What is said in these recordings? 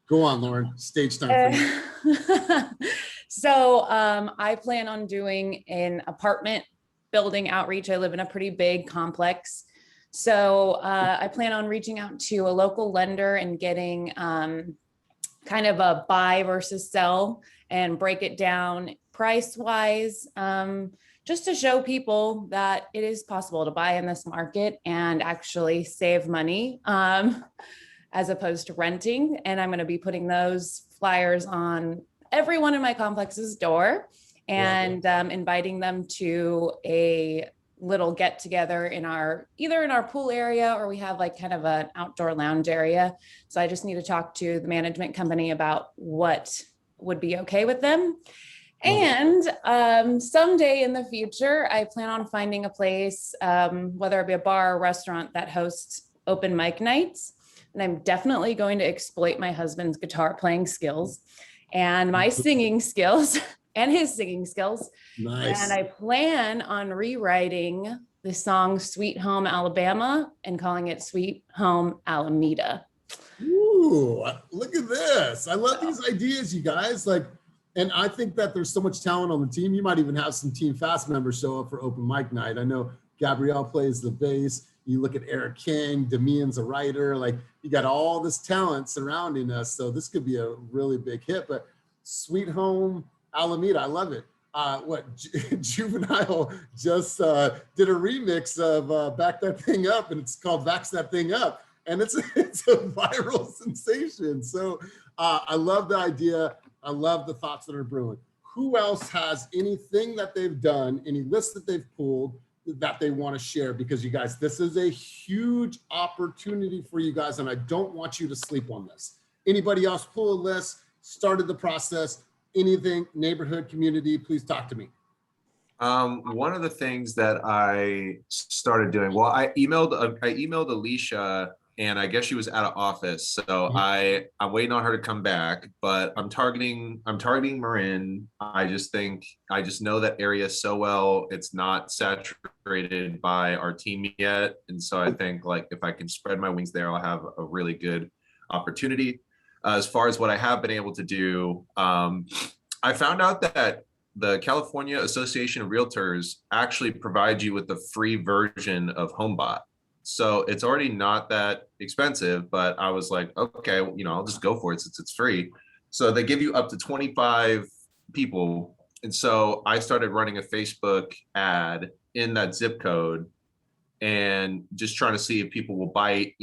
Go on, Lauren. Stage time for you. So I plan on doing an apartment building outreach. I live in a pretty big complex. So I plan on reaching out to a local lender and getting kind of a buy versus sell and break it down price wise, just to show people that it is possible to buy in this market and actually save money. As opposed to renting. And I'm going to be putting those flyers on everyone in my complex's door and inviting them to a little get together in either in our pool area, or we have like kind of an outdoor lounge area. So I just need to talk to the management company about what would be okay with them. And someday in the future, I plan on finding a place, whether it be a bar or restaurant, that hosts open mic nights. And I'm definitely going to exploit my husband's guitar playing skills and my singing skills and his singing skills. Nice. And I plan on rewriting the song Sweet Home Alabama and calling it Sweet Home Alameda. Ooh, look at this. I love these ideas, you guys. And I think that there's so much talent on the team. You might even have some Team Fast members show up for open mic night. I know Gabrielle plays the bass. You look at Eric King, Damian's a writer, like you got all this talent surrounding us. So this could be a really big hit, but Sweet Home Alameda, I love it. Juvenile just did a remix of Back That Thing Up, and it's called Backs That Thing Up. And it's a viral sensation. So I love the idea. I love the thoughts that are brewing. Who else has anything that they've done, any lists that they've pulled that they want to share? Because you guys, this is a huge opportunity for you guys, and I don't want you to sleep on this. Anybody else pull a list, started the process, anything, neighborhood, community, please talk to me. One of the things that I started doing, well, I emailed Alicia, and I guess she was out of office, so I'm waiting on her to come back. But I'm targeting Marin. I just know that area so well. It's not saturated by our team yet, and so I think like if I can spread my wings there, I'll have a really good opportunity. As far as what I have been able to do, I found out that the California Association of Realtors actually provides you with the free version of HomeBot. So it's already not that expensive, but I was like, okay, I'll just go for it since it's free. So they give you up to 25 people. And so I started running a Facebook ad in that zip code and just trying to see if people will bite,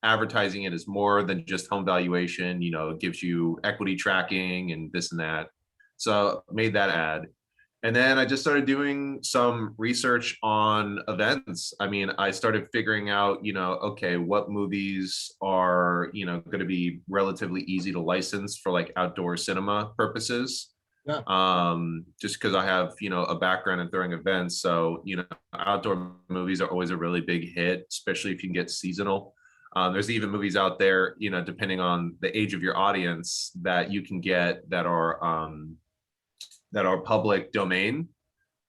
advertising it as more than just home valuation, it gives you equity tracking and this and that. So made that ad. And then I just started doing some research on events. I mean, I started figuring out, okay, what movies are, going to be relatively easy to license for like outdoor cinema purposes. Yeah. Just because I have, a background in throwing events. So, outdoor movies are always a really big hit, especially if you can get seasonal. There's even movies out there, depending on the age of your audience, that you can get that are public domain.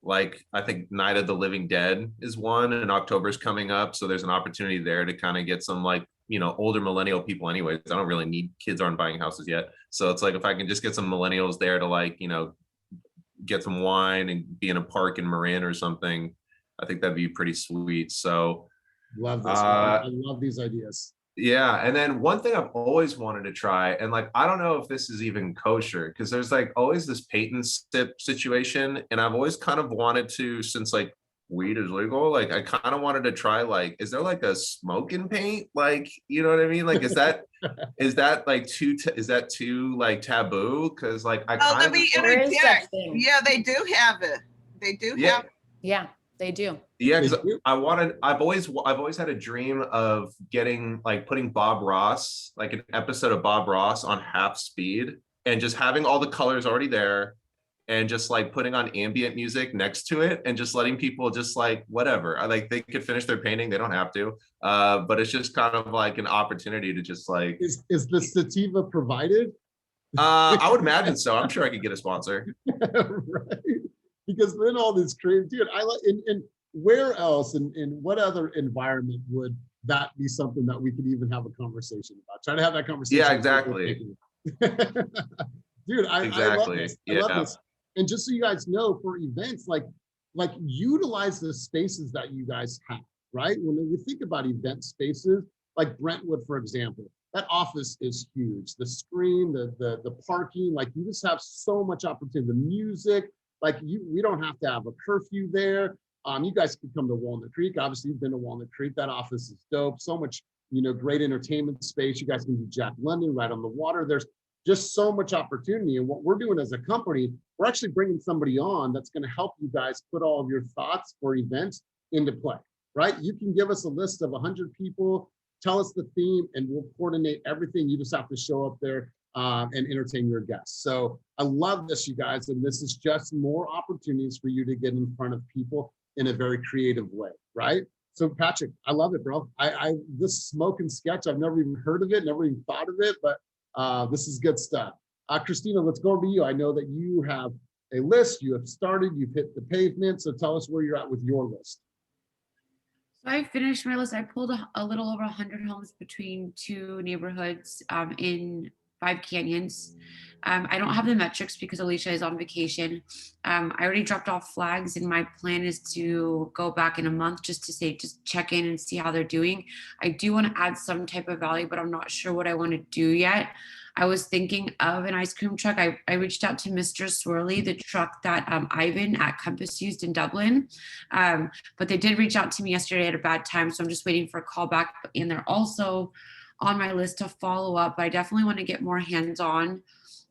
Like I think Night of the Living Dead is one, and October's coming up. So there's an opportunity there to kind of get some like, older millennial people anyways. I don't really need kids aren't buying houses yet. So it's like, if I can just get some millennials there to like, get some wine and be in a park in Marin or something, I think that'd be pretty sweet. So love this. I love these ideas. Yeah. And then one thing I've always wanted to try, and like, I don't know if this is even kosher, because there's like always this paint sip situation. And I've always kind of wanted to, since like weed is legal, like I kind of wanted to try, like, is there like a smoking paint? Like, you know what I mean? Like, is that too like taboo? Cause like, let me interject. Yeah, they do have it. They do have it. Yeah. They do. Yeah, because I've always had a dream of putting Bob Ross, like an episode of Bob Ross on half speed and just having all the colors already there and just like putting on ambient music next to it and just letting people just like whatever. Like they could finish their painting, they don't have to. But it's just kind of like an opportunity to just like Is the sativa provided? I would imagine so. I'm sure I could get a sponsor. Right. Because then all this creative, dude, I like, and where else, in what other environment would that be something that we could even have a conversation about. Try to have that conversation. Yeah, exactly. Dude, I love Exactly. this. I love Yeah. this. And just so you guys know, for events, like utilize the spaces that you guys have, right? When we think about event spaces, like Brentwood, for example, that office is huge. The screen, the parking, like you just have so much opportunity. The music, like we don't have to have a curfew there. You guys could come to Walnut Creek. Obviously, you've been to Walnut Creek. That office is dope. So much, great entertainment space. You guys can do Jack London right on the water. There's just so much opportunity. And what we're doing as a company, we're actually bringing somebody on that's going to help you guys put all of your thoughts for events into play, right? You can give us a list of 100 people, tell us the theme, and we'll coordinate everything. You just have to show up there and entertain your guests. So I love this, you guys. And this is just more opportunities for you to get in front of people in a very creative way, right? So Patrick, I love it, bro. This smoke and sketch, I've never even heard of it, never even thought of it, but this is good stuff. Christina, let's go over to you. I know that you have a list, you have started, you've hit the pavement. So tell us where you're at with your list. So I finished my list. I pulled a little over 100 homes between 2 neighborhoods in 5 canyons. I don't have the metrics because Alicia is on vacation. I already dropped off flags, and my plan is to go back in a month just check in and see how they're doing. I do want to add some type of value, but I'm not sure what I want to do yet. I was thinking of an ice cream truck. I reached out to Mr. Swirly, the truck that Ivan at Compass used in Dublin. But they did reach out to me yesterday at a bad time, so I'm just waiting for a call back. And they're also on my list to follow up. But I definitely want to get more hands-on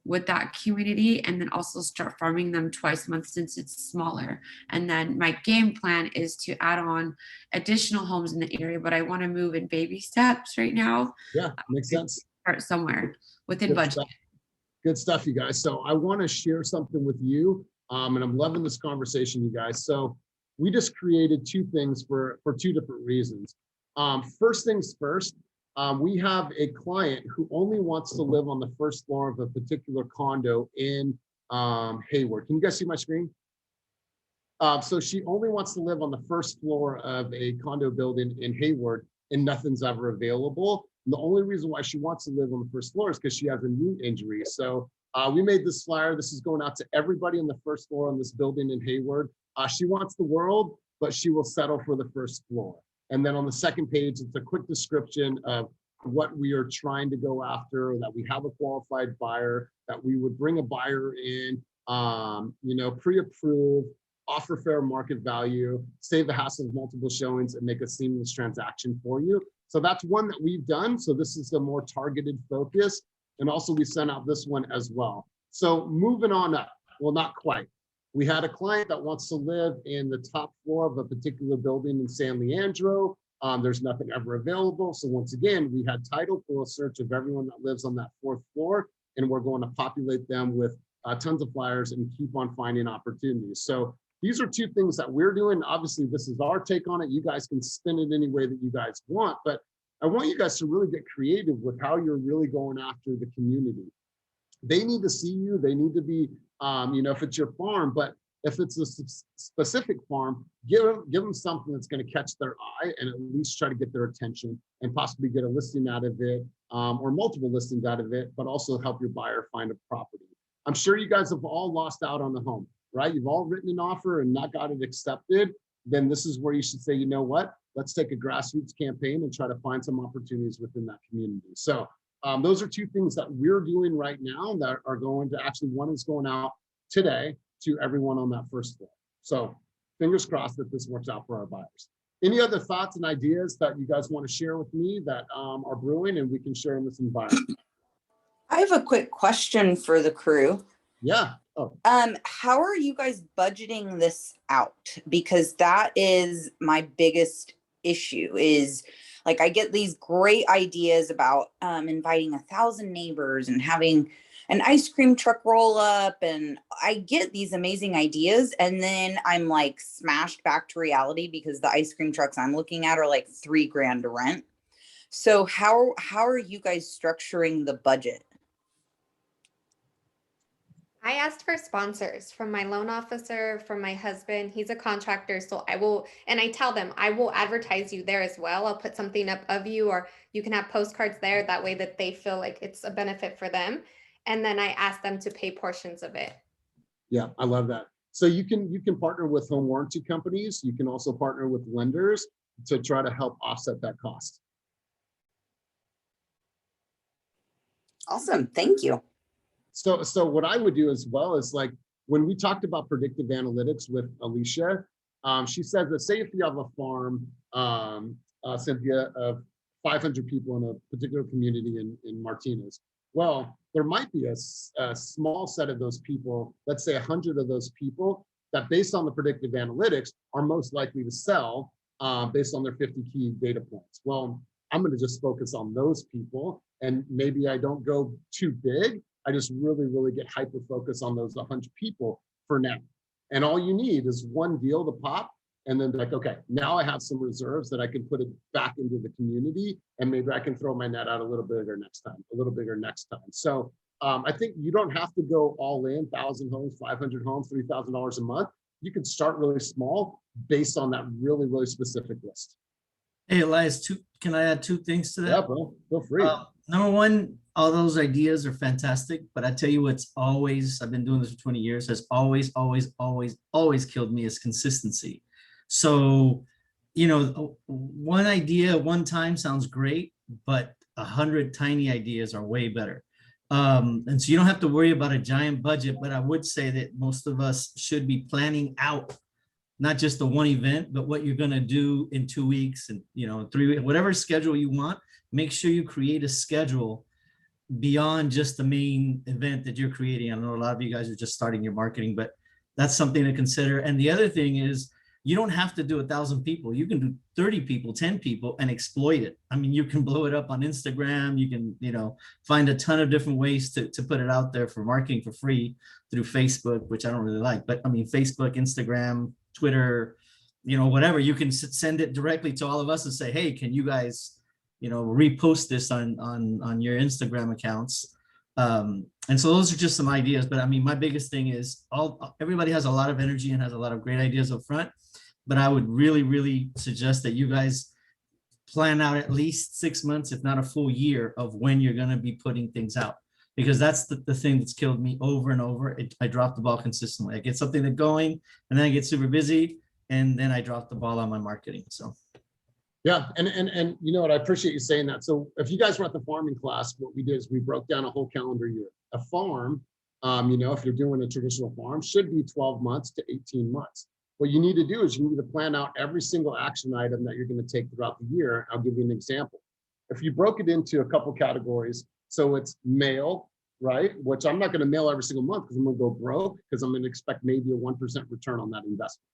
with that community, and then also start farming them twice a month since it's smaller. And then my game plan is to add on additional homes in the area, but I want to move in baby steps right now. Yeah, makes sense. Start somewhere within Good budget. stuff. Good stuff, you guys. So I want to share something with you, and I'm loving this conversation, you guys. So we just created 2 things for 2 different reasons. First things first, we have a client who only wants to live on the first floor of a particular condo in Hayward. Can you guys see my screen? So she only wants to live on the first floor of a condo building in Hayward, and nothing's ever available. And the only reason why she wants to live on the first floor is because she has a knee injury. So we made this flyer. This is going out to everybody on the first floor on this building in Hayward. She wants the world, but she will settle for the first floor. And then on the second page, it's a quick description of what we are trying to go after, that we have a qualified buyer, that we would bring a buyer in, pre-approved, offer fair market value, save the hassle of multiple showings, and make a seamless transaction for you. So that's one that we've done. So this is a more targeted focus. And also we sent out this one as well. So moving on up, well, not quite. We had a client that wants to live in the top floor of a particular building in San Leandro. There's nothing ever available. So once again, we had title for a search of everyone that lives on that 4th floor, and we're going to populate them with tons of flyers and keep on finding opportunities. So these are 2 things that we're doing. Obviously, this is our take on it. You guys can spin it any way that you guys want, but I want you guys to really get creative with how you're really going after the community. They need to see you. They need to be, if it's your farm, but if it's a specific farm, give them something that's going to catch their eye and at least try to get their attention and possibly get a listing out of it, or multiple listings out of it, but also help your buyer find a property. I'm sure you guys have all lost out on the home, right? You've all written an offer and not got it accepted. Then this is where you should say, you know what? Let's take a grassroots campaign and try to find some opportunities within that community. So those are 2 things that we're doing right now that are going to actually, one is going out today to everyone on that first floor. So fingers crossed that this works out for our buyers. Any other thoughts and ideas that you guys want to share with me that are brewing and we can share in this environment? I have a quick question for the crew. Yeah. Oh. How are you guys budgeting this out? Because that is my biggest issue is, like, I get these great ideas about inviting 1,000 neighbors and having an ice cream truck roll up, and I get these amazing ideas, and then I'm like smashed back to reality because the ice cream trucks I'm looking at are like $3,000 to rent. So how are you guys structuring the budget? I asked for sponsors from my loan officer, from my husband. He's a contractor, so I will, and I tell them I will advertise you there as well. I'll put something up of you, or you can have postcards there. That way that they feel like it's a benefit for them. And then I ask them to pay portions of it. Yeah, I love that. So you can partner with home warranty companies. You can also partner with lenders to try to help offset that cost. Awesome. Thank you. So what I would do as well is, like, when we talked about predictive analytics with Alicia, she said that, say if you have a farm, Cynthia, of 500 people in a particular community in Martinez, well, there might be a small set of those people, let's say 100 of those people, that based on the predictive analytics are most likely to sell based on their 50 key data points. Well, I'm going to just focus on those people, and maybe I don't go too big. I just really get hyper focused on those 100 people for now. And all you need is one deal to pop, and then like, okay, now I have some reserves that I can put it back into the community, and maybe I can throw my net out a little bigger next time, So I think you don't have to go all in, 1,000 homes, 500 homes, $3,000 a month. You can start really small based on that really specific list. Hey, Elias, can I add two things to that? Yeah, bro, feel free. Number one, all those ideas are fantastic, but I tell you what's always, I've been doing this for 20 years, has always killed me is consistency. So, you know, one idea one time sounds great, but 100 tiny ideas are way better. And so you don't have to worry about a giant budget, but I would say that most of us should be planning out not just the one event, but what you're going to do in 2 weeks and, you know, 3 weeks, whatever schedule you want. Make sure you create a schedule beyond just the main event that you're creating. I know a lot of you guys are just starting your marketing, but that's something to consider. And the other thing is, you don't have to do 1,000 people. You can do 30 people, 10 people, and exploit it. I mean, you can blow it up on Instagram. You can, you know, find a ton of different ways to put it out there for marketing for free through Facebook, which I don't really like. But I mean, Facebook, Instagram, Twitter, you know, whatever. You can send it directly to all of us and say, hey, can you guys, you know, repost this on your Instagram accounts. And so those are just some ideas. But I mean, my biggest thing is everybody has a lot of energy and has a lot of great ideas up front. But I would really suggest that you guys plan out at least 6 months, if not a full year, of when you're going to be putting things out. Because that's the thing that's killed me over and over. I drop the ball consistently. I get something that's going, and then I get super busy, and then I drop the ball on my marketing. So. Yeah, and you know what, I appreciate you saying that. So if you guys were at the farming class, what we did is we broke down a whole calendar year. A farm, you know, if you're doing a traditional farm, should be 12 months to 18 months. What you need to do is you need to plan out every single action item that you're going to take throughout the year. I'll give you an example. If you broke it into a couple categories, so it's mail, right? Which I'm not going to mail every single month because I'm going to go broke, because I'm going to expect maybe a 1% return on that investment.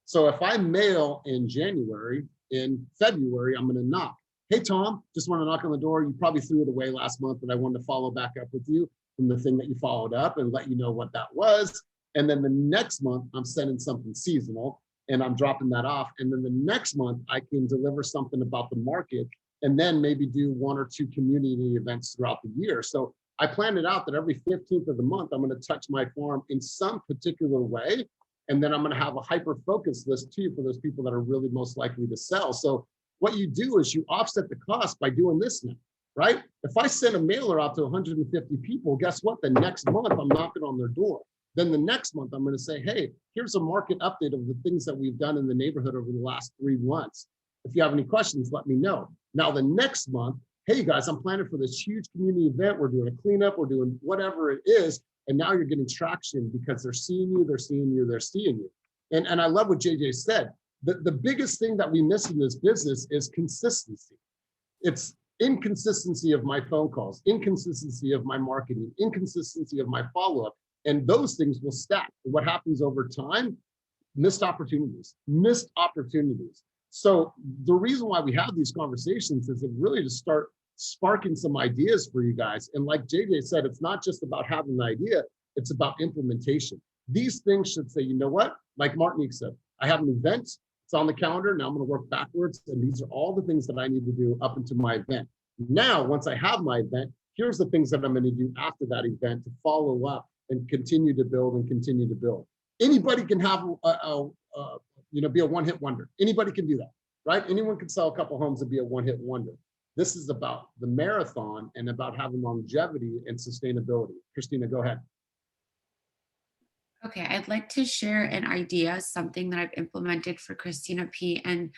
So if I mail in January, in February, I'm going to knock. Hey, Tom, just want to knock on the door. You probably threw it away last month, but I wanted to follow back up with you from the thing that you followed up and let you know what that was. And then the next month, I'm sending something seasonal and I'm dropping that off. And then the next month, I can deliver something about the market and then maybe do 1 or 2 community events throughout the year. So I planned it out that every 15th of the month, I'm going to touch my farm in some particular way. And then I'm going to have a hyper focus list too for those people that are really most likely to sell. So what you do is you offset the cost by doing this now, right? If I send a mailer out to 150 people, guess what? The next month I'm knocking on their door. Then the next month I'm going to say, hey, here's a market update of the things that we've done in the neighborhood over the last 3 months. If you have any questions, let me know. Now the next month, hey guys, I'm planning for this huge community event. We're doing a cleanup, we're doing whatever it is. And now you're getting traction because they're seeing you, they're seeing you, they're seeing you. And I love what JJ said. The biggest thing that we miss in this business is consistency. It's inconsistency of my phone calls, inconsistency of my marketing, inconsistency of my follow-up. And those things will stack. What happens over time? Missed opportunities. So the reason why we have these conversations is really to start sparking some ideas for you guys. And like JJ said, it's not just about having an idea, it's about implementation. These things should say, you know what? Like Martinique said, I have an event, it's on the calendar, now I'm gonna work backwards, and these are all the things that I need to do up into my event. Now, once I have my event, here's the things that I'm gonna do after that event to follow up and continue to build and continue to build. Anybody can have be a one-hit wonder. Anybody can do that, right? Anyone can sell a couple homes and be a one-hit wonder. This is about the marathon and about having longevity and sustainability. Christina, go ahead. Okay, I'd like to share an idea, something that I've implemented for Christina P. And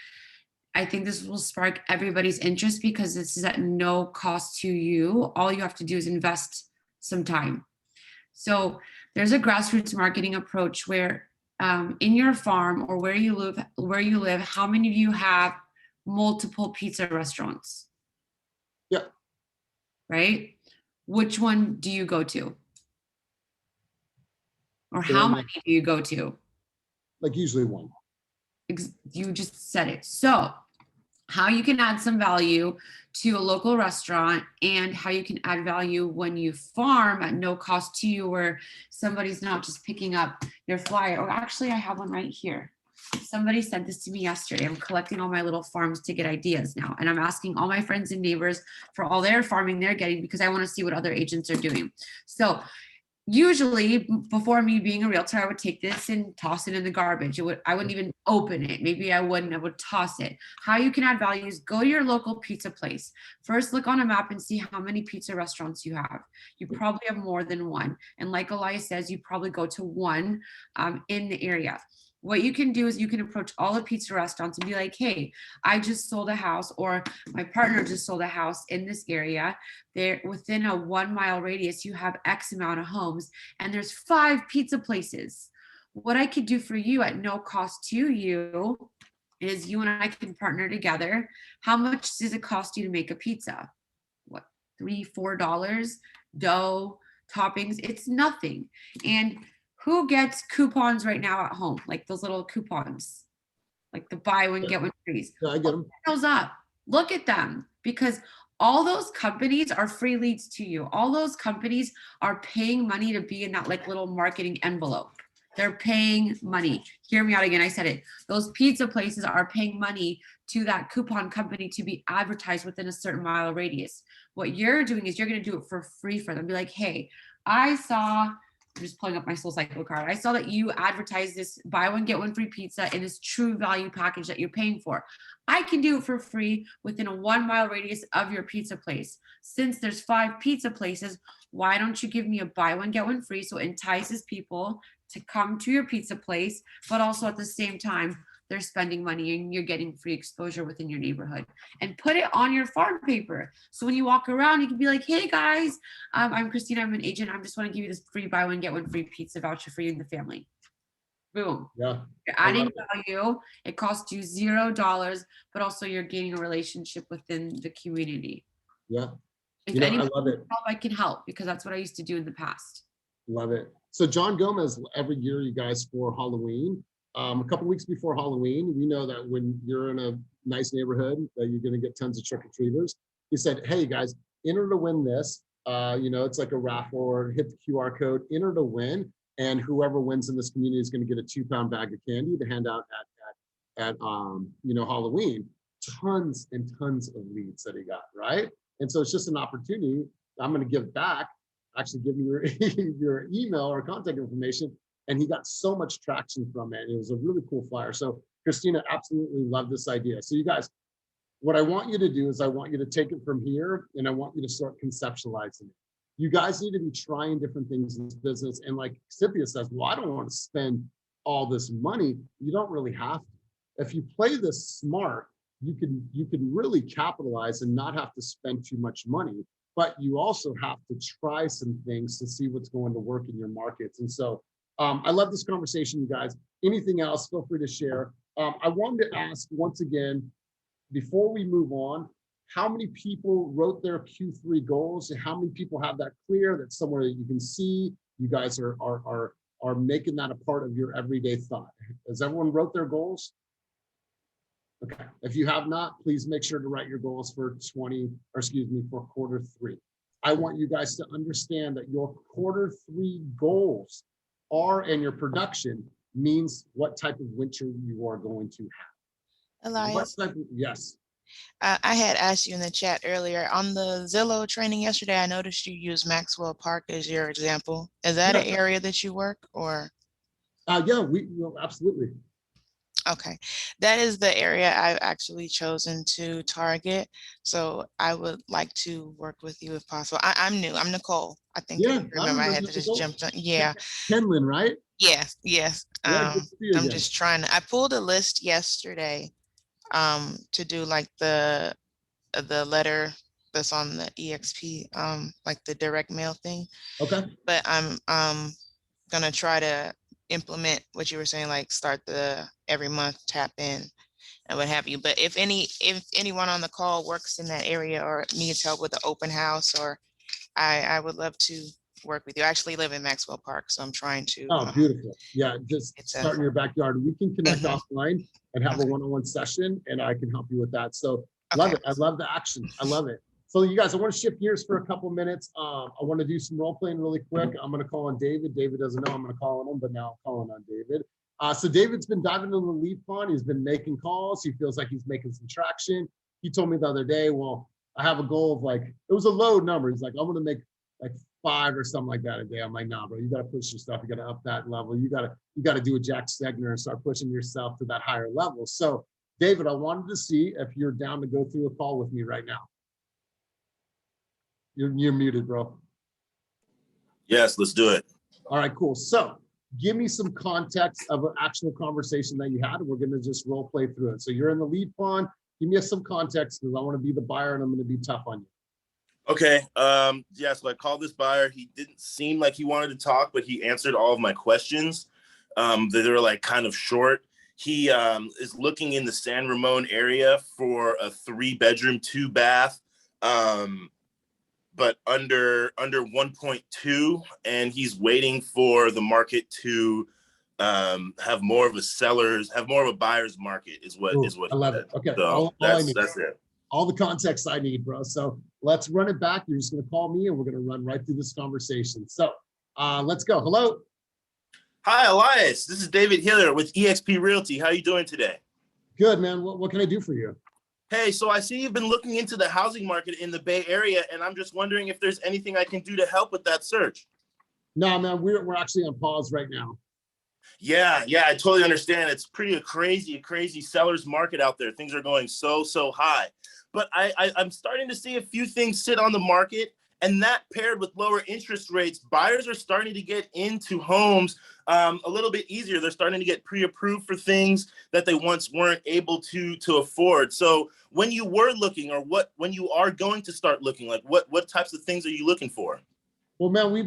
I think this will spark everybody's interest because this is at no cost to you. All you have to do is invest some time. So there's a grassroots marketing approach where in your farm or where you live, how many of you have multiple pizza restaurants? Yep. Right? Which one do you go to? Or how many do you go to? Like usually one. You just said it. So how you can add some value to a local restaurant and how you can add value when you farm at no cost to you, where somebody's not just picking up your flyer. Or actually, I have one right here. Somebody sent this to me yesterday. I'm collecting all my little farms to get ideas now. And I'm asking all my friends and neighbors for all their farming they're getting because I want to see what other agents are doing. So usually before me being a realtor, I would take this and toss it in the garbage. I wouldn't even open it. Maybe I wouldn't, I would toss it. How you can add value is go to your local pizza place. First, look on a map and see how many pizza restaurants you have. You probably have more than one. And like Elias says, you probably go to one in the area. What you can do is you can approach all the pizza restaurants and be like, hey, I just sold a house, or my partner just sold a house in this area. They're within a 1 mile radius, you have X amount of homes, and there's 5 pizza places. What I could do for you at no cost to you is you and I can partner together. How much does it cost you to make a pizza? What, $3, $4? Dough, toppings, it's nothing. And who gets coupons right now at home? Like those little coupons, like the buy one, get one free. Yeah, I get them. Those up. Look at them, because all those companies are free leads to you. All those companies are paying money to be in that like little marketing envelope. They're paying money. Hear me out again. I said it. Those pizza places are paying money to that coupon company to be advertised within a certain mile radius. What you're doing is you're going to do it for free for them. Be like, hey, I'm just pulling up my SoulCycle card. I saw that you advertise this buy one, get one free pizza in this true value package that you're paying for. I can do it for free within a 1 mile radius of your pizza place. Since there's 5 pizza places, why don't you give me a buy one, get one free? So it entices people to come to your pizza place, but also at the same time, they're spending money and you're getting free exposure within your neighborhood. And put it on your farm paper. So when you walk around, you can be like, hey guys, I'm Christina, I'm an agent. I just want to give you this free buy one, get one free pizza voucher for you and the family. Boom. Yeah. You're adding value. It costs you $0, but also you're gaining a relationship within the community. Yeah. If I anyone love it. can help, I can help, because that's what I used to do in the past. Love it. So John Gomez, every year, you guys, for Halloween, a couple weeks before Halloween, we know that when you're in a nice neighborhood, that you're going to get tons of trick-or-treaters. He said, hey guys, enter to win this. It's like a raffle, or hit the QR code, enter to win. And whoever wins in this community is going to get a 2-pound bag of candy to hand out at Halloween. Tons and tons of leads that he got, right? And so it's just an opportunity. I'm going to give back, actually give me your email or contact information. And he got so much traction from it. It was a really cool flyer. So Christina, absolutely love this idea. So you guys, what I want you to do is I want you to take it from here, and I want you to start conceptualizing it. You guys need to be trying different things in this business. And like Cynthia says, well, I don't want to spend all this money. You don't really have to. If you play this smart, you can really capitalize and not have to spend too much money. But you also have to try some things to see what's going to work in your markets. And so I love this conversation, you guys. Anything else, feel free to share. I wanted to ask once again, before we move on, how many people wrote their Q3 goals, and how many people have that clear, that's somewhere that you can see? You guys are making that a part of your everyday thought. Has everyone wrote their goals? Okay, if you have not, please make sure to write your goals for quarter 3. I want you guys to understand that your quarter 3 goals are, and your production means what type of winter you are going to have. Elias, Yes. I had asked you in the chat earlier on the Zillow training yesterday. I noticed you use Maxwell Park as your example. Is that Yeah. an area that you work or? Yeah, absolutely. Okay, that is the area I've actually chosen to target. So I would like to work with you if possible. I'm new. I'm Nicole. I think Yeah, you remember I had to just Nicole. jump on. Yeah. Kenlin, right? Yes. Yeah, good to see you I'm again. just trying to. I pulled a list yesterday to do like the letter that's on the EXP, like the direct mail thing. Okay. But I'm gonna try to implement what you were saying, like start the every month tap in and what have you. But if anyone on the call works in that area or needs help with the open house, or I would love to work with you. I actually live in Maxwell Park, so I'm trying to. Oh, beautiful. Yeah, just It's a- start in your backyard. We can connect Mhm. offline and have a Okay. one-on-one session, and I can help you with that. So love Okay. it. I love the action. I love it. So you guys, I want to shift gears for a couple minutes. I want to do some role playing really quick. I'm going to call on David. David doesn't know I'm going to call on him, but now I'm calling on David. So David's been diving into the lead pond. He's been making calls. He feels like he's making some traction. He told me the other day, well, I have a goal of like, it was a low number. He's like, I want to make like 5 or something like that a day. I'm like, nah, bro, you got to push yourself. You got to up that level. You got to do a Jack Stegner and start pushing yourself to that higher level. So David, I wanted to see if you're down to go through a call with me right now. You're muted, bro. Yes, let's do it. All right, cool. So give me some context of an actual conversation that you had, and we're going to just role play through it. So you're in the lead pond. Give me some context because I want to be the buyer and I'm going to be tough on you. Okay. Yeah, so I called this buyer. He didn't seem like he wanted to talk, but he answered all of my questions. They were like kind of short. He is looking in the San Ramon area for a 3-bedroom, 2-bath, but under 1.2, and he's waiting for the market to have more of a buyer's market is what I love it. Okay, So all I need. that's it. All the context I need, bro. So let's run it back. You're just going to call me and we're going to run right through this conversation. So let's go. Hello. Hi, Elias. This is David Hiller with eXp Realty. How are you doing today? Good, man. What can I do for you? Hey, so I see you've been looking into the housing market in the Bay Area, and I'm just wondering if there's anything I can do to help with that search. No, man, we're actually on pause right now. Yeah, I totally understand. It's a crazy seller's market out there. Things are going so high. But I'm starting to see a few things sit on the market, and that paired with lower interest rates, buyers are starting to get into homes a little bit easier. They're starting to get pre-approved for things that they once weren't able to afford. So when you were looking, or when you are going to start looking, like what types of things are you looking for? Well, man, we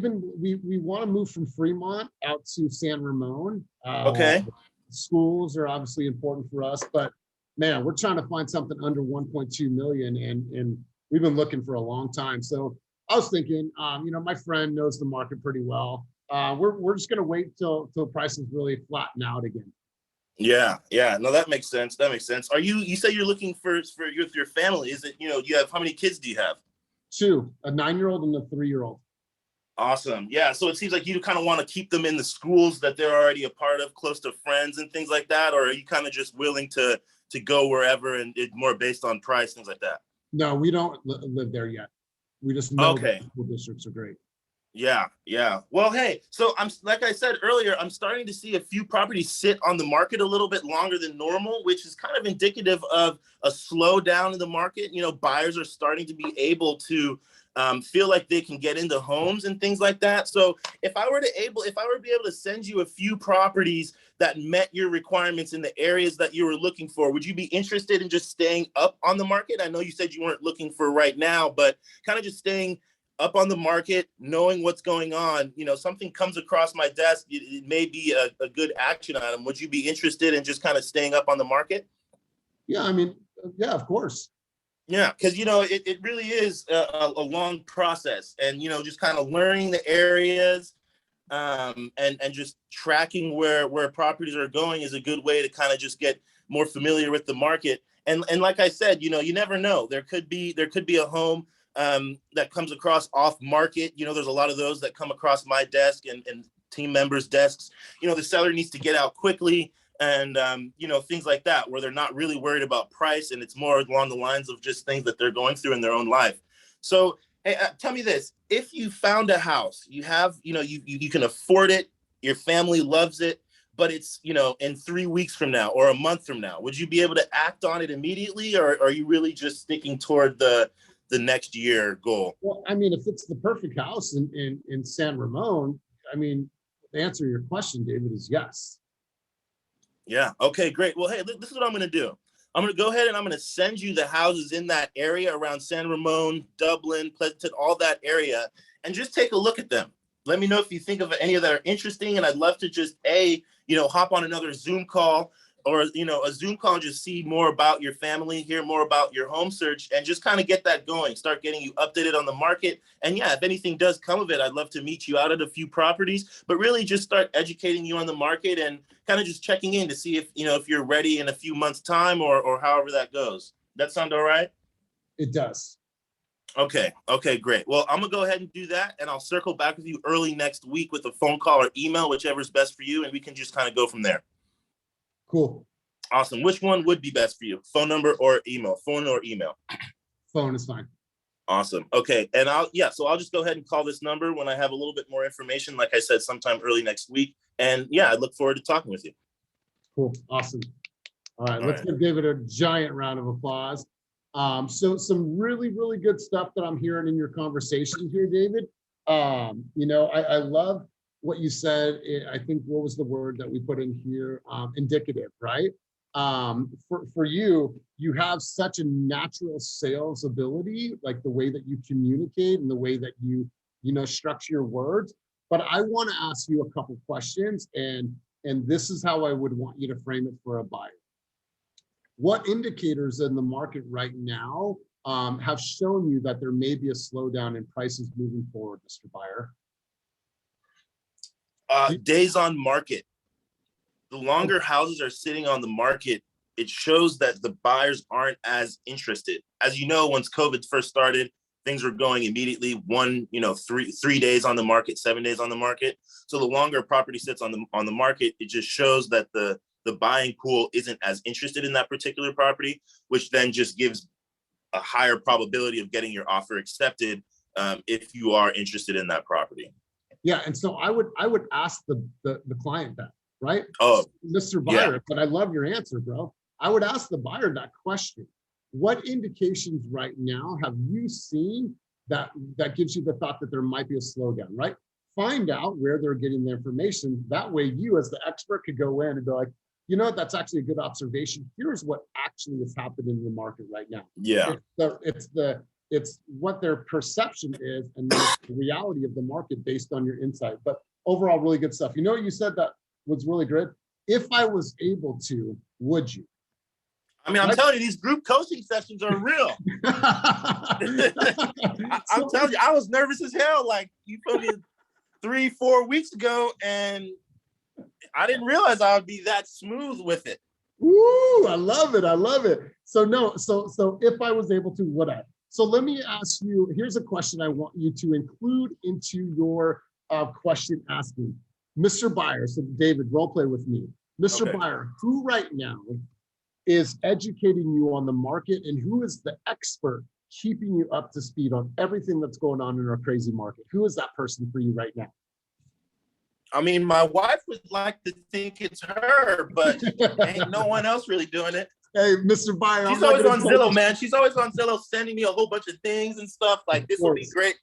want to move from Fremont out to San Ramon. Okay. Schools are obviously important for us, but man, we're trying to find something under 1.2 million, and we've been looking for a long time. So I was thinking, my friend knows the market pretty well. We're just gonna wait till prices really flatten out again. Yeah. No, that makes sense. You say you're looking for your family? Is it, you have, how many kids do you have? 2, a 9-year-old and a 3-year-old. Awesome. Yeah. So it seems like you kind of want to keep them in the schools that they're already a part of, close to friends and things like that, or are you kind of just willing to go wherever, and it's more based on price, things like that? No, we don't live there yet. We just know Okay. that school districts are great. Yeah. Well, hey, so like I said earlier, I'm starting to see a few properties sit on the market a little bit longer than normal, which is kind of indicative of a slowdown in the market. Buyers are starting to be able to feel like they can get into homes and things like that. So if I were to be able to send you a few properties that met your requirements in the areas that you were looking for, would you be interested in just staying up on the market? I know you said you weren't looking for right now, but kind of just staying up on the market, knowing what's going on. Something comes across my desk, it may be a good action item. Would you be interested in just kind of staying up on the market? Yeah, yeah, of course. Yeah, because it really is a long process, and just kind of learning the areas, and just tracking where properties are going is a good way to kind of just get more familiar with the market. And like I said, you never know. There could be a home that comes across off market. There's a lot of those that come across my desk and team members' desks. The seller needs to get out quickly. and you know, things like that, where they're not really worried about price, and it's more along the lines of just things that they're going through in their own life. So hey, tell me this: if you found a house, you have, you know, you can afford it, your family loves it, but it's, you know, in 3 weeks from now or a month from now, would you be able to act on it immediately, or are you really just sticking toward the next year goal? Well, I mean, if it's the perfect house in San Ramon, I mean, the answer to your question, David, is yes. Yeah. Okay, great. Well, hey, this is what I'm going to do. I'm going to go ahead and I'm going to send you the houses in that area around San Ramon, Dublin, Pleasanton, all that area, and just take a look at them. Let me know if you think of any of that are interesting. And I'd love to just, you know, hop on another Zoom call, or, you know, a Zoom call and just see more about your family, hear more about your home search, and just kind of get that going, start getting you updated on the market. And yeah, if anything does come of it, I'd love to meet you out at a few properties, but really just start educating you on the market and kind of just checking in to see if, you know, if you're ready in a few months time, or however that goes. That sound all right? It does. Okay. Okay, great. Well, I'm gonna go ahead and do that, and I'll circle back with you early next week with a phone call or email, whichever's best for you, and we can just kind of go from there. Cool. Awesome. Which one would be best for you? Phone number or email? Phone or email? Phone is fine. Awesome. Okay. And I'll just go ahead and call this number when I have a little bit more information, like I said, sometime early next week. And yeah, I look forward to talking with you. Cool. Awesome. All right. Let's give David a giant round of applause. So some really, really good stuff that I'm hearing in your conversation here, David. You know, I love what you said. I think, what was the word that we put in here? Indicative, right? For you, you have such a natural sales ability, like the way that you communicate and the way that you know, structure your words. But I want to ask you a couple questions, and this is how I would want you to frame it for a buyer. What indicators in the market right now have shown you that there may be a slowdown in prices moving forward, Mr. Buyer? Days on market. The longer houses are sitting on the market, it shows that the buyers aren't as interested. As you know, once COVID first started, things were going immediately. 3 days on the market, 7 days on the market. So the longer a property sits on the market, it just shows that the buying pool isn't as interested in that particular property, which then just gives a higher probability of getting your offer accepted if you are interested in that property. Yeah, and so I would ask the client that, right? Oh, Mr. Buyer, yeah. but I love your answer, bro. I would ask the buyer that question. What indications right now have you seen that gives you the thought that there might be a slowdown, right? Find out where they're getting the information. That way you as the expert could go in and be like, you know what, that's actually a good observation. Here's what actually is happening in the market right now. Yeah. It's what their perception is and the reality of the market based on your insight. But overall, really good stuff. You know what you said that was really good? If I was able to, would you? I mean, I'm telling you, these group coaching sessions are real. I'm telling you, I was nervous as hell. Like, you put me 3-4 weeks ago, and I didn't realize I would be that smooth with it. Ooh, I love it. I love it. So if I was able to, would I? So let me ask you, here's a question I want you to include into your question asking. Mr. Buyer, so David, role play with me. Mr. Okay. Buyer, who right now is educating you on the market, and who is the expert keeping you up to speed on everything that's going on in our crazy market? Who is that person for you right now? I mean, my wife would like to think it's her, but ain't no one else really doing it. Hey, Mr. Buyer. She's always on Zillow, man. She's always on Zillow sending me a whole bunch of things and stuff. Like, this will be great.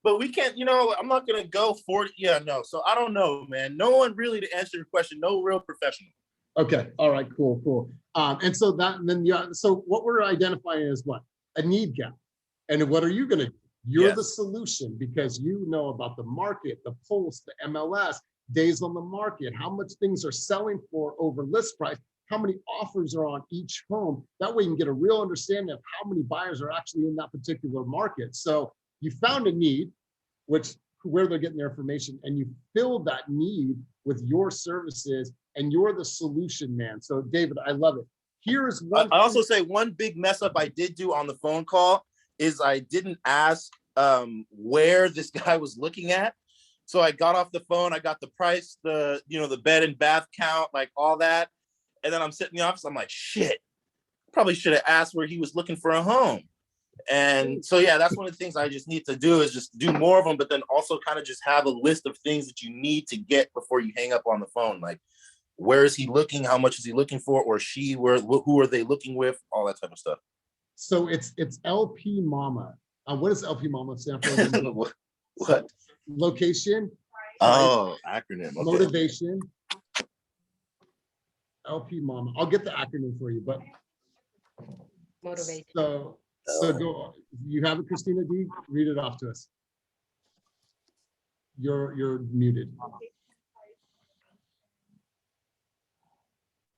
But we can't, I'm not going to go 40. Yeah, no. So I don't know, man. No one really, to answer your question, no real professional. Okay. All right, cool. And so so what we're identifying is what? A need gap. And what are you going to do? You're the solution, because you know about the market, the pulse, the MLS, days on the market, how much things are selling for over list price, how many offers are on each home. That way you can get a real understanding of how many buyers are actually in that particular market. So you found a need, where they're getting their information, and you filled that need with your services, and you're the solution, man. So David, I love it. Here's one. I also say one big mess up I did do on the phone call is I didn't ask where this guy was looking at. So I got off the phone, I got the price, the bed and bath count, like all that. And then I'm sitting in the office, I'm like, shit, probably should have asked where he was looking for a home. And so, yeah, that's one of the things I just need to do is just do more of them, but then also kind of just have a list of things that you need to get before you hang up on the phone. Like, where is he looking? How much is he looking for? Or she, who are they looking with? All that type of stuff. So it's LP Mama. What does LP Mama stand for? What? Location. Oh, acronym. Okay. Motivation. LP Mama. I'll get the acronym for you, but Motivation. so go. You have it, Christina D. Read it off to us. You're muted.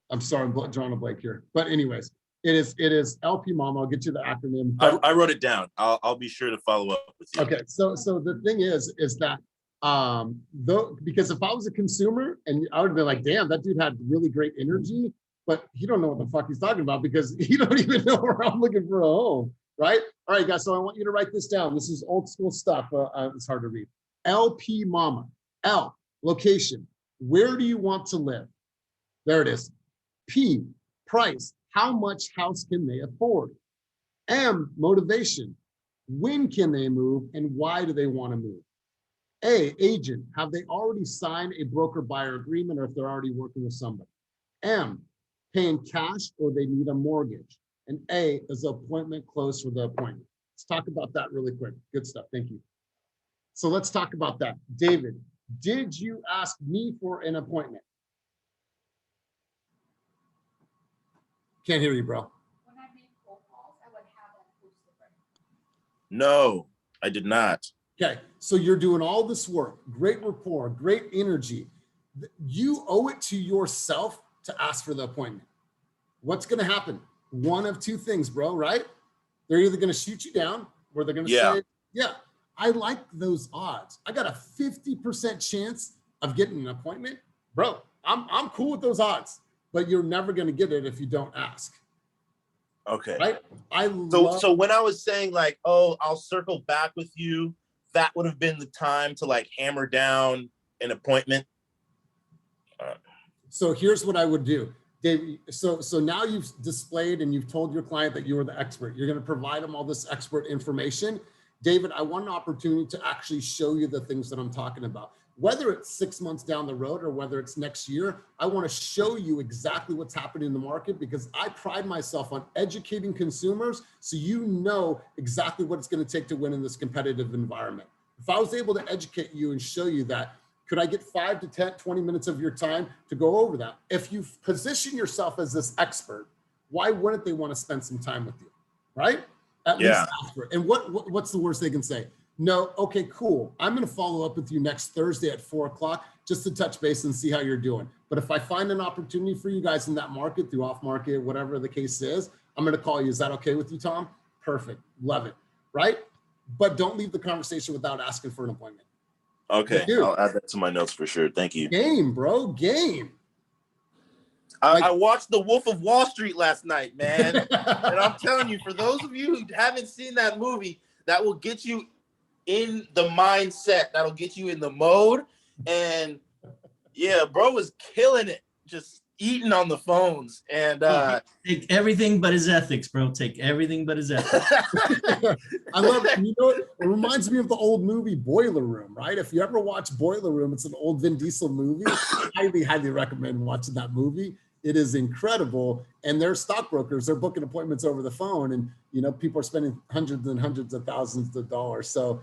I'm sorry, I'm drawing a blank here. But anyways, it is LP Mama. I'll get you the acronym. I wrote it down. I'll be sure to follow up with you. Okay, so the thing is that though, because if I was a consumer and I would have been like, damn, that dude had really great energy, but he don't know what the fuck he's talking about because he don't even know where I'm looking for a home, right? All right, guys, so I want you to write this down. This is old school stuff. It's hard to read. LP Mama. L, location. Where do you want to live? There it is. P, price. How much house can they afford? M, motivation. When can they move and why do they want to move? A, agent. Have they already signed a broker buyer agreement or if they're already working with somebody? M, paying cash or they need a mortgage? And A, is the appointment closed for the appointment? Let's talk about that really quick. Good stuff. Thank you. So let's talk about that. David, did you ask me for an appointment? Can't hear you, bro. No, I did not. Okay, so you're doing all this work, great rapport, great energy. You owe it to yourself to ask for the appointment. What's going to happen? One of two things, bro, right? They're either going to shoot you down or they're going to say, yeah, I like those odds. I got a 50% chance of getting an appointment. Bro, I'm cool with those odds, but you're never going to get it if you don't ask. Okay. Right? So when I was saying like, oh, I'll circle back with you, that would have been the time to like hammer down an appointment. So here's what I would do, Dave. So now you've displayed and you've told your client that you are the expert. You're going to provide them all this expert information. David, I want an opportunity to actually show you the things that I'm talking about. Whether it's 6 months down the road or whether it's next year, I want to show you exactly what's happening in the market because I pride myself on educating consumers so you know exactly what it's going to take to win in this competitive environment. If I was able to educate you and show you that, could I get 5 to 10, 20 minutes of your time to go over that? If you position yourself as this expert, why wouldn't they want to spend some time with you, right? At least ask for it. And what's the worst they can say? No, okay, cool. I'm going to follow up with you next Thursday at 4 o'clock just to touch base and see how you're doing. But if I find an opportunity for you guys in that market, through off market, whatever the case is, I'm going to call you. Is that okay with you, Tom? Perfect. Love it. Right? But don't leave the conversation without asking for an appointment. Okay. I'll add that to my notes for sure. Thank you. Game, bro. Game. I watched The Wolf of Wall Street last night, man. And I'm telling you, for those of you who haven't seen that movie, that will get you in the mindset. That'll get you in the mode. And yeah, bro was killing it. Just eating on the phones. And take everything but his ethics, bro. Take everything but his ethics. I love it. You know, it reminds me of the old movie Boiler Room, right? If you ever watch Boiler Room, it's an old Vin Diesel movie. I highly, highly recommend watching that movie. It is incredible. And they're stockbrokers. They're booking appointments over the phone. And, you know, people are spending hundreds and hundreds of thousands of dollars. So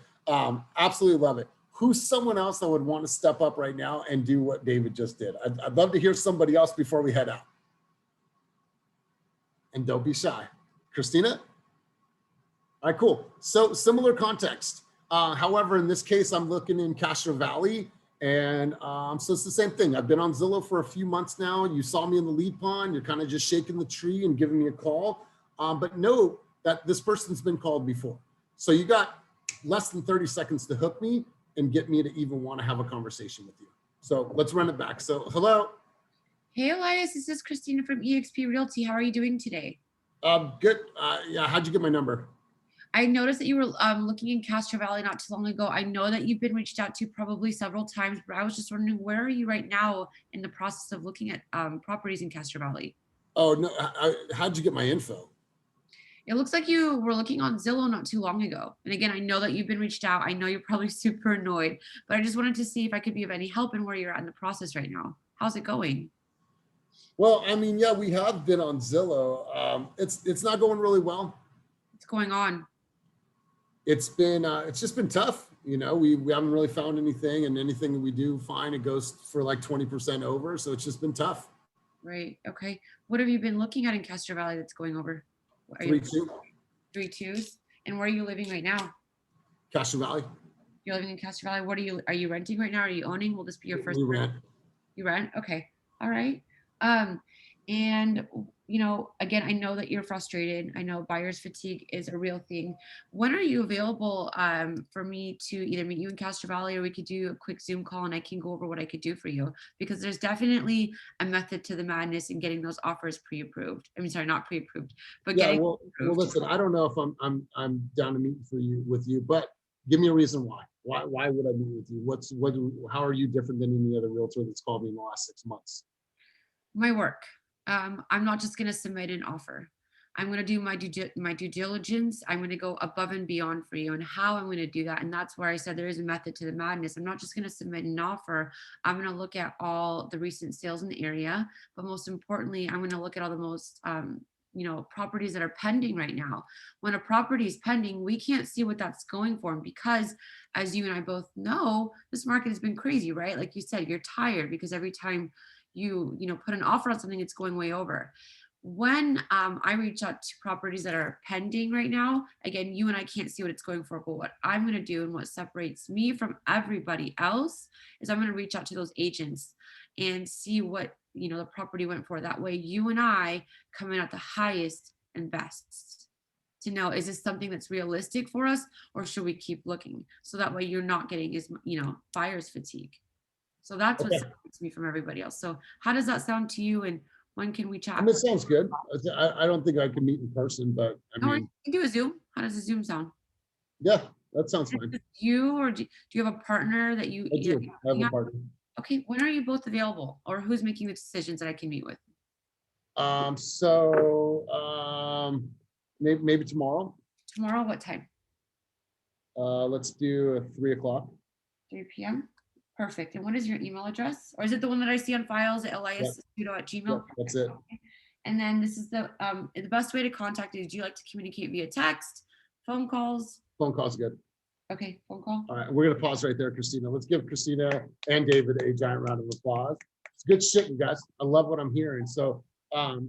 absolutely love it. Who's someone else that would want to step up right now and do what David just did? I'd love to hear somebody else before we head out. And don't be shy. Christina? All right, cool. So similar context. However, in this case, I'm looking in Castro Valley. And so it's the same thing. I've been on Zillow for a few months now. You saw me in the lead pond. You're kind of just shaking the tree and giving me a call. But know that this person's been called before. So you got less than 30 seconds to hook me and get me to even want to have a conversation with you. So let's run it back. So hello. Hey, Elias, this is Christina from eXp Realty. How are you doing today? Good. Yeah, how'd you get my number? I noticed that you were looking in Castro Valley not too long ago. I know that you've been reached out to probably several times, but I was just wondering, where are you right now in the process of looking at properties in Castro Valley? Oh, no, how'd you get my info? It looks like you were looking on Zillow not too long ago. And again, I know that you've been reached out. I know you're probably super annoyed, but I just wanted to see if I could be of any help in where you're at in the process right now. How's it going? Well, I mean, yeah, we have been on Zillow. It's not going really well. What's going on? It's just been tough. You know, we haven't really found anything, and anything that we do find, it goes for like 20% over. So it's just been tough. Right. Okay. What have you been looking at in Castro Valley that's going over? Are you 3.2 3.2s? And where are you living right now? Castro Valley. You're living in Castro Valley. What are you renting right now? Are you owning? Will this be your first? We rent. You rent? Okay. All right. And you know, again, I know that you're frustrated. I know buyer's fatigue is a real thing. When are you available for me to either meet you in Castro Valley, or we could do a quick Zoom call and I can go over what I could do for you? Because there's definitely a method to the madness in getting those offers pre-approved. I mean, sorry, not pre-approved, but Yeah, getting well, listen, I don't know if I'm down to meet with you, but give me a reason why. Why would I meet with you? How are you different than any other realtor that's called me in the last 6 months? my work. I'm not just going to submit an offer. I'm going to do my due diligence. I'm going to go above and beyond for you, and how I'm going to do that. And that's where I said there is a method to the madness. I'm not just going to submit an offer. I'm going to look at all the recent sales in the area, but most importantly, I'm going to look at all the most properties that are pending right now. When a property is pending, we can't see what that's going for, because as you and I both know, this market has been crazy, right? Like you said, you're tired because every time you put an offer on something, it's going way over. When I reach out to properties that are pending right now, again, you and I can't see what it's going for, but what I'm going to do and what separates me from everybody else is I'm going to reach out to those agents and see what the property went for. That way you and I come in at the highest and best to know, is this something that's realistic for us, or should we keep looking? So that way you're not getting as buyer's fatigue. So that's what separates me from everybody else. So how does that sound to you, and when can we chat? I mean, it sounds good. I don't think I can meet in person, but I mean, you can do a Zoom. How does a Zoom sound? Yeah, that sounds fine. You, or do you have a partner that you? I do. I have a partner. Okay, when are you both available, or who's making the decisions that I can meet with? Maybe tomorrow. Tomorrow, what time? Let's do 3 o'clock. 3 p.m. Perfect. And what is your email address? Or is it the one that I see on files at eliasstudio@gmail.com? Yep, that's it. Okay. And then this is the best way to contact you. Do you like to communicate via text, phone calls? Phone call's good. Okay, phone call. All right, we're gonna pause right there, Christina. Let's give Christina and David a giant round of applause. It's good shit, you guys. I love what I'm hearing. So,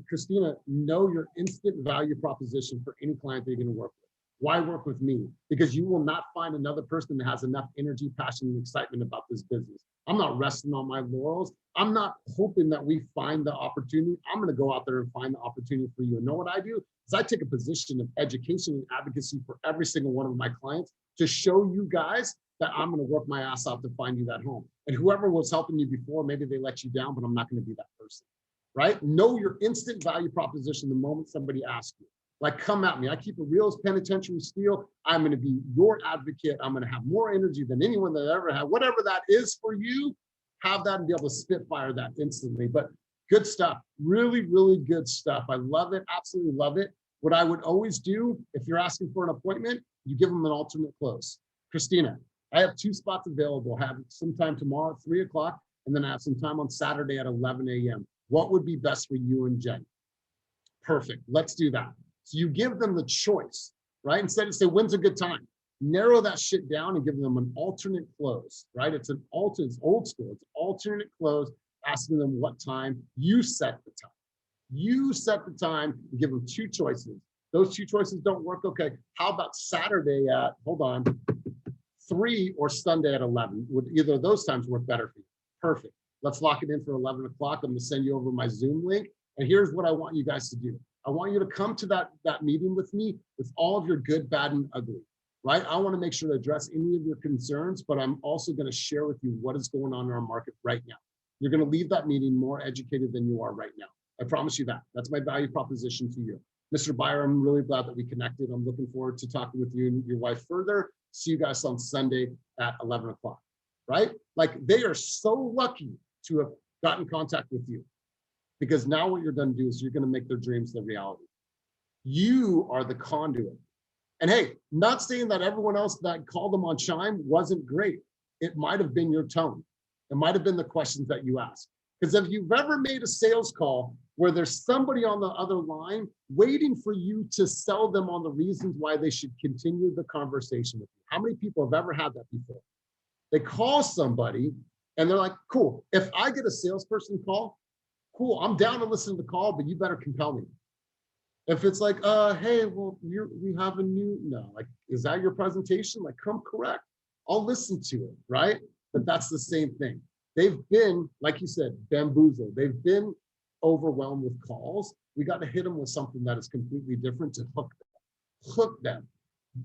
Christina, know your instant value proposition for any client that you're gonna work with. Why work with me? Because you will not find another person that has enough energy, passion, and excitement about this business. I'm not resting on my laurels. I'm not hoping that we find the opportunity. I'm going to go out there and find the opportunity for you. And know what I do? Is I take a position of education and advocacy for every single one of my clients to show you guys that I'm going to work my ass off to find you that home. And whoever was helping you before, maybe they let you down, but I'm not going to be that person, right? Know your instant value proposition the moment somebody asks you. Like, come at me. I keep it real as penitentiary steel. I'm going to be your advocate. I'm going to have more energy than anyone that I ever had. Whatever that is for you, have that and be able to spitfire that instantly. But good stuff. Really, really good stuff. I love it. Absolutely love it. What I would always do, if you're asking for an appointment, you give them an alternate close. Christina, I have 2 spots available. I have some time tomorrow at 3 o'clock, and then I have some time on Saturday at 11 a.m. What would be best for you and Jen? Perfect. Let's do that. So you give them the choice, right? Instead of say, when's a good time? Narrow that shit down and give them an alternate close, right? It's old school. It's alternate close, asking them what time. You set the time. You set the time and give them 2 choices. Those 2 choices don't work. Okay, how about Saturday at, 3 or Sunday at 11? Would either of those times work better for you? Perfect. Let's lock it in for 11 o'clock. I'm going to send you over my Zoom link. And here's what I want you guys to do. I want you to come to that meeting with me with all of your good, bad, and ugly, right? I want to make sure to address any of your concerns, but I'm also going to share with you what is going on in our market right now. You're going to leave that meeting more educated than you are right now. I promise you that. That's my value proposition to you. Mr. Buyer, I'm really glad that we connected. I'm looking forward to talking with you and your wife further. See you guys on Sunday at 11 o'clock, right? Like, they are so lucky to have gotten in contact with you. because now what you're going to do is you're going to make their dreams the reality. You are the conduit. And hey, not saying that everyone else that called them on Chime wasn't great. It might have been your tone. It might have been the questions that you asked. Because if you've ever made a sales call where there's somebody on the other line waiting for you to sell them on the reasons why they should continue the conversation with you. How many people have ever had that before? They call somebody and they're like, cool, if I get a salesperson call, cool, I'm down to listen to the call, but you better compel me. If it's like, hey, well, we have a new, no, like, is that your presentation? Like, come correct. I'll listen to it, right? But that's the same thing. They've been, like you said, bamboozled. They've been overwhelmed with calls. We got to hit them with something that is completely different to hook them.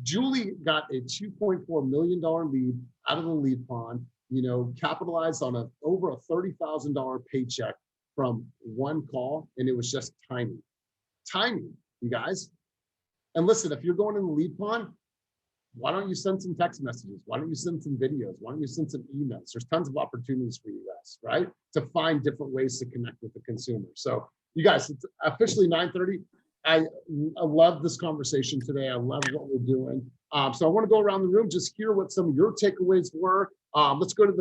Julie got a $2.4 million lead out of the lead pond, you know, capitalized on over a $30,000 paycheck from one call, and it was just tiny, you guys. And listen, if you're going in the lead pond, why don't you send some text messages? Why don't you send some videos? Why don't you send some emails? There's tons of opportunities for you guys, right? To find different ways to connect with the consumer. So you guys, it's officially 9:30. I love this conversation today. I love what we're doing. So I want to go around the room, just hear what some of your takeaways were. Let's go to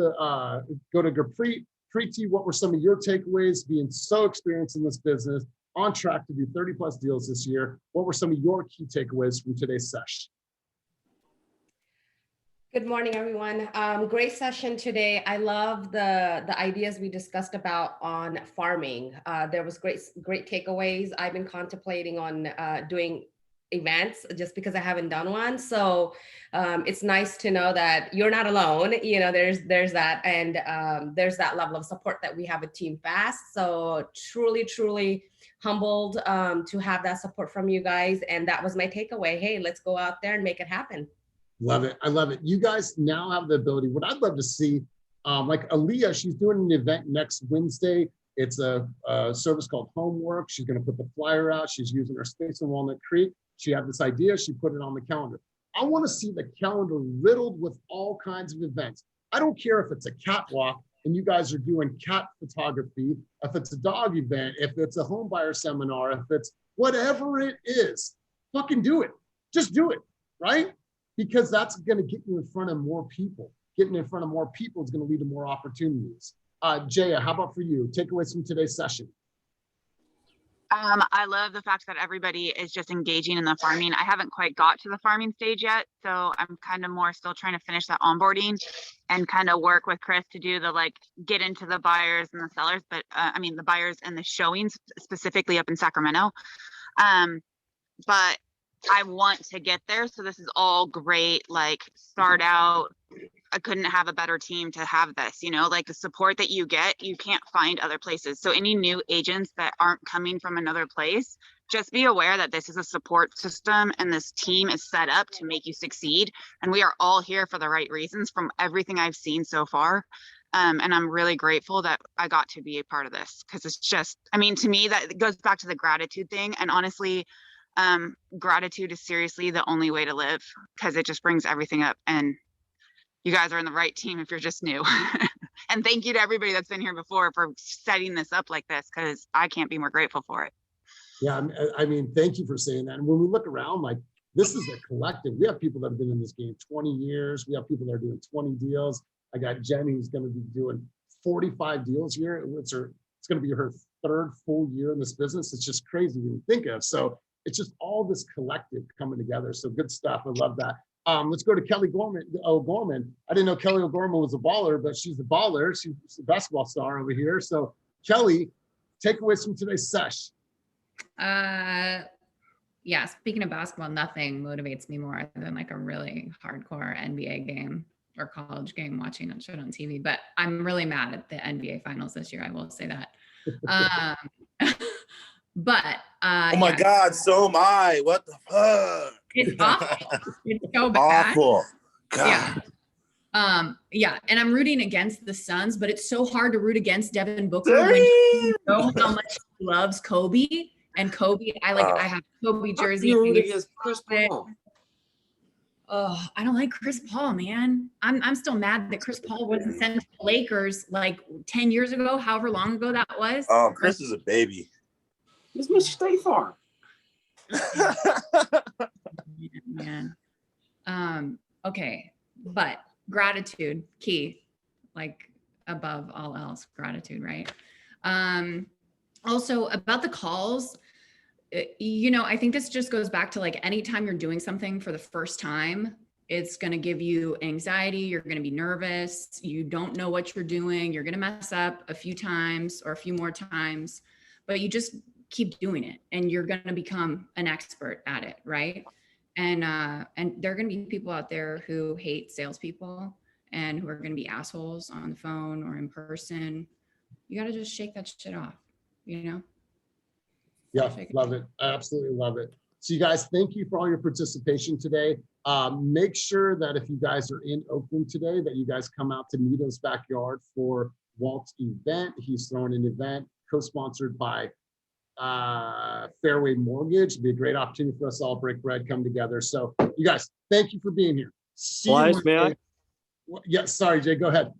Gurpreet. Preeti, what were some of your takeaways being so experienced in this business, on track to do 30 plus deals this year? What were some of your key takeaways from today's session? Good morning, everyone. Great session today. I love the ideas we discussed about on farming. There was great takeaways. I've been contemplating on doing events just because I haven't done one. So it's nice to know that you're not alone. You know, there's that, and there's that level of support that we have at Team Fast. So truly humbled to have that support from you guys. And that was my takeaway. Hey, let's go out there and make it happen. Love it. I love it. You guys now have the ability. What I'd love to see, like Aaliyah, she's doing an event next Wednesday. It's a service called Homework. She's going to put the flyer out. She's using her space in Walnut Creek. She had this idea. She put it on the calendar. I want to see the calendar riddled with all kinds of events. I don't care if it's a catwalk and you guys are doing cat photography, if it's a dog event, if it's a home buyer seminar, if it's whatever it is, fucking do it. Just do it, right? Because that's going to get you in front of more people. Getting in front of more people is going to lead to more opportunities. Jaya, how about for you? Takeaways from today's session. I love the fact that everybody is just engaging in the farming. I haven't quite got to the farming stage yet, so I'm kind of more still trying to finish that onboarding and kind of work with Chris to do the get into the buyers and the sellers, but I mean the buyers and the showings specifically up in Sacramento. But I want to get there. So this is all great. Start out, I couldn't have a better team to have this, you know, the support that you get, you can't find other places. So any new agents that aren't coming from another place, just be aware that this is a support system and this team is set up to make you succeed. And we are all here for the right reasons from everything I've seen so far. And I'm really grateful that I got to be a part of this, because it's just, I mean, to me, that goes back to the gratitude thing. And honestly, gratitude is seriously the only way to live, because it just brings everything up. And you guys are in the right team if you're just new. And thank you to everybody that's been here before for setting this up like this, because I can't be more grateful for it. Yeah, I mean, thank you for saying that. And when we look around, this is a collective. We have people that have been in this game 20 years. We have people that are doing 20 deals. I got Jenny who's going to be doing 45 deals here. It's going to be her third full year in this business. It's just crazy when you think of. So it's just all this collective coming together. So good stuff. I love that. Let's go to Kelly O'Gorman. I didn't know Kelly O'Gorman was a baller, but she's a baller. She's a basketball star over here. So Kelly, takeaways from today's sesh. Yeah, speaking of basketball, nothing motivates me more than a really hardcore NBA game or college game, watching it on TV. But I'm really mad at the NBA finals this year. I will say that. But oh my God, so am I. What the fuck? It's awful. It's so bad. Awful. God. Yeah. Yeah, and I'm rooting against the Suns, but it's so hard to root against Devin Booker when you know how much he loves Kobe. And Kobe, I have Kobe jersey. Against Chris Paul. Oh, I don't like Chris Paul, man. I'm still mad that Chris Paul wasn't sent to the Lakers like 10 years ago, however long ago that was. Oh, Chris is a baby. He's Mr. State Farm. Man. Okay, but gratitude, key, like above all else, gratitude, right? Also about the calls, I think this just goes back to like anytime you're doing something for the first time, it's going to give you anxiety. You're going to be nervous. You don't know what you're doing. You're going to mess up a few times or a few more times, but you just keep doing it and you're going to become an expert at it. Right. And there are going to be people out there who hate salespeople and who are going to be assholes on the phone or in person. You got to just shake that shit off, Yeah, love it. I absolutely love it. So you guys, thank you for all your participation today. Make sure that if you guys are in Oakland today, that you guys come out to Nito's Backyard for Walt's event. He's throwing an event co-sponsored by Fairway Mortgage. It'd be a great opportunity for us all to break bread, come together. So you guys, thank you for being here. See you Monday. Yeah, sorry, Jay, go ahead.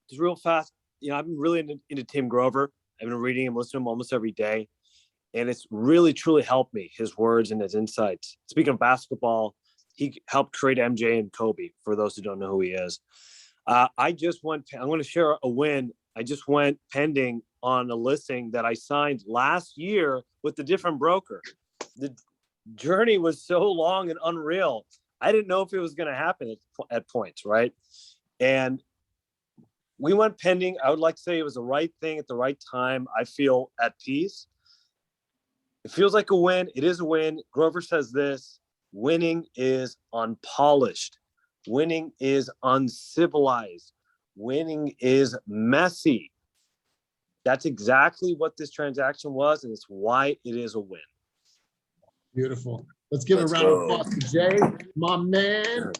Just real fast. I've been really into Tim Grover. I've been reading him, listening to him almost every day. And it's really, truly helped me, his words and his insights. Speaking of basketball, he helped create MJ and Kobe, for those who don't know who he is. I'm going to share a win. I just went pending on a listing that I signed last year with a different broker. The journey was so long and unreal. I didn't know if it was going to happen at points, right? And we went pending. I would like to say it was the right thing at the right time. I feel at peace. It feels like a win. It is a win. Grover says this: winning is unpolished. Winning is uncivilized. Winning is messy. That's exactly what this transaction was, and it's why it is a win. Beautiful. Let's give a round of applause to Jay, my man.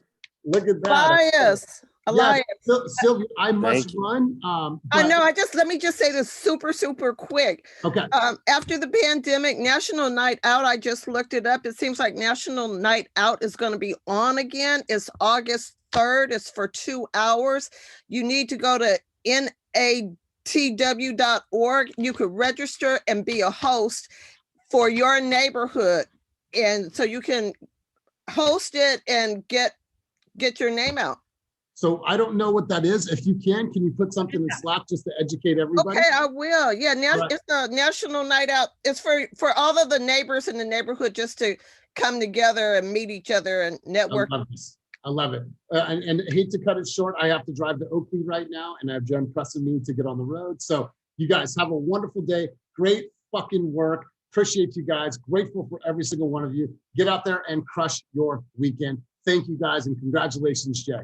Look at that. Elias. Elias. Yeah, Sylvia, I must run. I know. Let me just say this super quick. Okay. After the pandemic, National Night Out, I just looked it up. It seems like National Night Out is going to be on again. It's August 3rd. It's for 2 hours. You need to go to natw.org. You could register and be a host for your neighborhood. And so you can host it and get your name out. So I don't know what that is. If you can you put something in Slack just to educate everybody? Okay, I will. Yeah, It's a National Night Out. It's for all of the neighbors in the neighborhood just to come together and meet each other and network. I love it. And I hate to cut it short. I have to drive to Oakley right now, and I have Jen pressing me to get on the road. So you guys have a wonderful day. Great fucking work. Appreciate you guys. Grateful for every single one of you. Get out there and crush your weekend. Thank you guys, and congratulations, Jay.